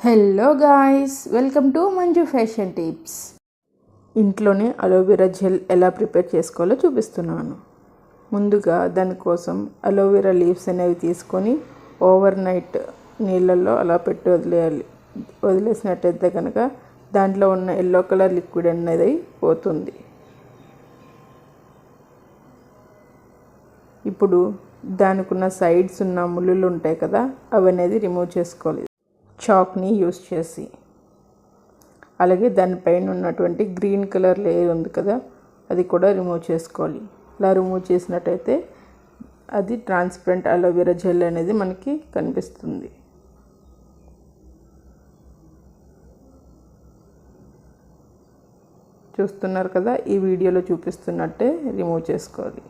Hello guys, welcome to Manju fashion tips. ఇంట్లోనే aloe vera gel ఎలా prepare చేసుకోవాలో చూపిస్తున్నాను. ముందుగా దానికోసం అలోవెరా లీవ్స్ అనేవి తీసుకొని ఓవర్ నైట్ నీళ్ళల్లో అలా పెట్టి వదిలేయాలి. వదిలేసినట్టయితే కనుక దాంట్లో ఉన్న ఎల్లో కలర్ లిక్విడ్ అనేది పోతుంది. ఇప్పుడు దానికి ఉన్న సైడ్స్ ఉన్న ముళ్ళులు ఉంటాయి కదా, అవి అనేది రిమూవ్ చేసుకోవాలి చాక్ని యూస్ చేసి. అలాగే దానిపైన ఉన్నటువంటి గ్రీన్ కలర్ లేయర్ ఉంది కదా, అది కూడా రిమూవ్ చేసుకోవాలి. ఇలా రిమూవ్ చేసినట్టయితే అది ట్రాన్స్పరెంట్ అలోవెరా జెల్ అనేది మనకి కనిపిస్తుంది. చూస్తున్నారు కదా, ఈ వీడియోలో చూపిస్తున్నట్టే రిమూవ్ చేసుకోవాలి.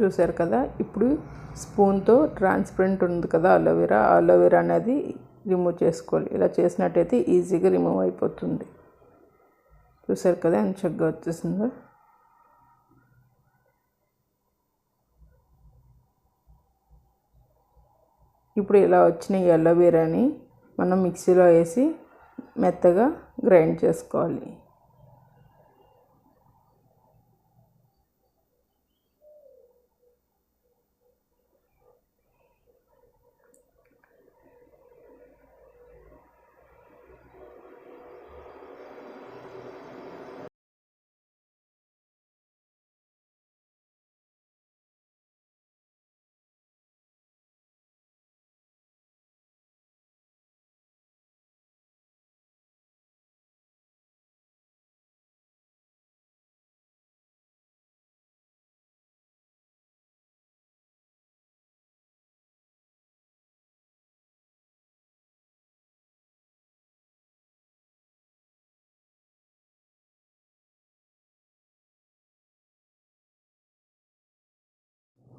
చూసారు కదా, ఇప్పుడు స్పూన్తో ట్రాన్స్పరెంట్ ఉంది కదా అలోవెరా అనేది రిమూవ్ చేసుకోవాలి. ఇలా చేసినట్టయితే ఈజీగా రిమూవ్ అయిపోతుంది. చూసారు కదా ఎంత చక్కగా వచ్చేసిందో. ఇప్పుడు ఇలా వచ్చిన ఈ అలోవెరాని మనం మిక్సీలో వేసి మెత్తగా గ్రైండ్ చేసుకోవాలి.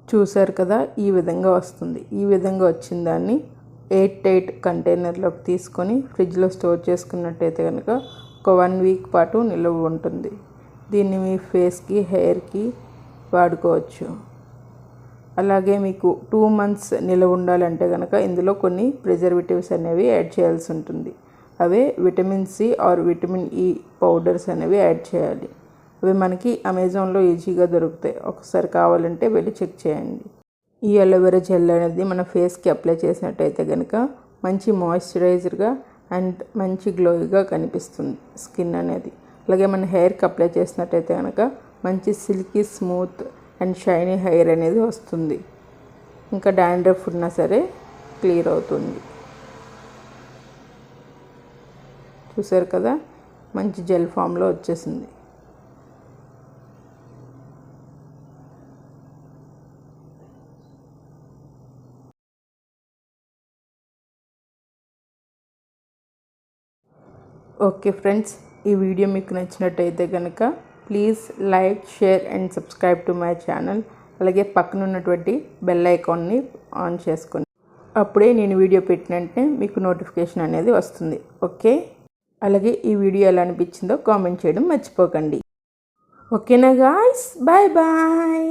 చూసారు కదా, ఈ విధంగా వస్తుంది. ఈ విధంగా వచ్చిన దాన్ని 8 కంటైనర్లోకి తీసుకొని ఫ్రిడ్జ్లో స్టోర్ చేసుకున్నట్టయితే కనుక ఒక 1 వీక్ పాటు నిల్వ ఉంటుంది. దీన్ని మీ ఫేస్కి, హెయిర్కి వాడుకోవచ్చు. అలాగే మీకు 2 months నిల్వ ఉండాలంటే కనుక ఇందులో కొన్ని ప్రిజర్వేటివ్స్ అనేవి యాడ్ చేయాల్సి ఉంటుంది. అవే vitamin C or vitamin E powders అనేవి యాడ్ చేయాలి. అవి మనకి అమెజాన్లో ఈజీగా దొరుకుతాయి. ఒకసారి కావాలంటే వెళ్ళి చెక్ చేయండి. ఈ అలోవెరా జెల్ అనేది మన ఫేస్కి అప్లై చేసినట్టయితే కనుక మంచి మాయిశ్చరైజర్గా అండ్ మంచి గ్లోయిగా కనిపిస్తుంది స్కిన్ అనేది. అలాగే మన హెయిర్కి అప్లై చేసినట్టయితే కనుక మంచి silky, smooth and shiny hair అనేది వస్తుంది. ఇంకా డాండ్రఫ్ ఉన్నా సరే క్లియర్ అవుతుంది. చూసారు కదా, మంచి జెల్ ఫామ్లో వచ్చేసింది. ఓకే ఫ్రెండ్స్, ఈ వీడియో మీకు నచ్చినట్టయితే కనుక please like, share and subscribe to my channel. అలాగే పక్కన ఉన్నటువంటి బెల్ ఐకాన్ని ఆన్ చేసుకోండి. అప్పుడే నేను వీడియో పెట్టినంటే మీకు నోటిఫికేషన్ అనేది వస్తుంది. ఓకే, అలాగే ఈ వీడియో ఎలా అనిపించిందో కామెంట్ చేయడం మర్చిపోకండి. ఓకేనా గాయ్స్, బాయ్ బాయ్.